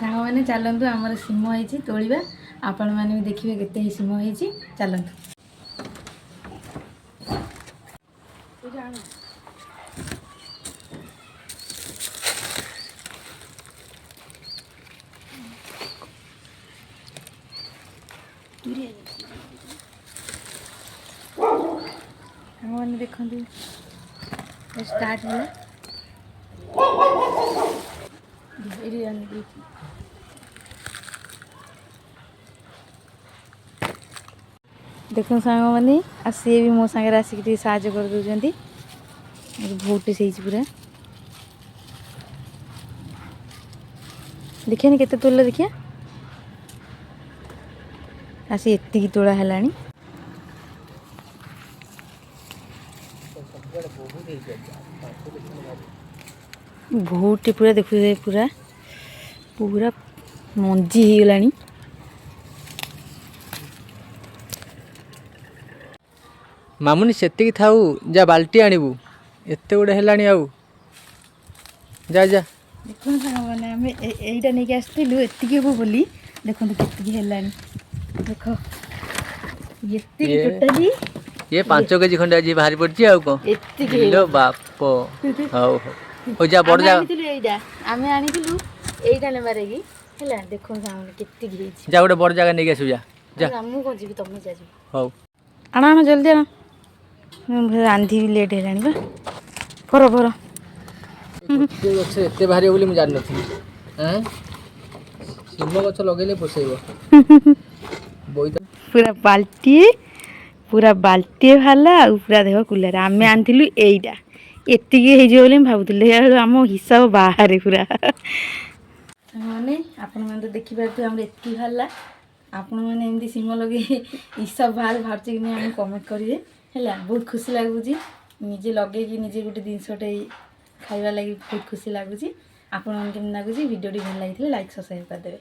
सांग मैंने चलतु आमर सीम होती तोड़ा आपण मैंने भी देखिए केते सीम होती चलतु मैंने देखु स्टार्ट है देख सांग मैंने सी भी मो सागर आसिक साहय कर दौरान बहुत से पूरा देखिए केते तोला देखिए आसी एति तोड़ा है बहुत पूरा देखु पूरा पूरा मंजी हो गलानी मामुनी सेतिकी थाऊ जा बाल्टी आनिबू एते गुडे हेलानी आउ जा जा देखो मैंने आम यहीटा नहीं आसलु एति हम बोली देखो के देख ये टोटाली ये 5 केजी खंडे आज बाहरी पड़ची आउ को लो बाप हाउ हो जा बड़ जा आमे आनिथिलु एईटा नेबारे की हैला देखो सामने केति गिरैछि जा गोटे बड़ जगह नहीं आसु जा जा हमू को जीव तुम जा हाउ आना आना जल्दी आना रांधी भी लेट है बा फर फर गछ एते बाहरी बोली मुझे जान नथि हैं सिम गछ लगेले पोसेइबो पूरा बाल्टी भाला पूरा देह कूलर आम आनिलु एईटा एति हो भावुले आम हिसाब बाहर पूरा मैंने आपण मैंने तो देखिपे आम एति भाला आपण मैंने एमती सीम लगे हिसाब बाहर बाहर कि नहीं कमेंट करेंगे है बहुत खुशी लगुच निजे लगे कि निजे गोटे जिनसटे खाइबा लगी बहुत खुशी लगुच आपण मैंने केमती लगुच भिडियो भल लगी लाइक सब्सक्राइब करदे।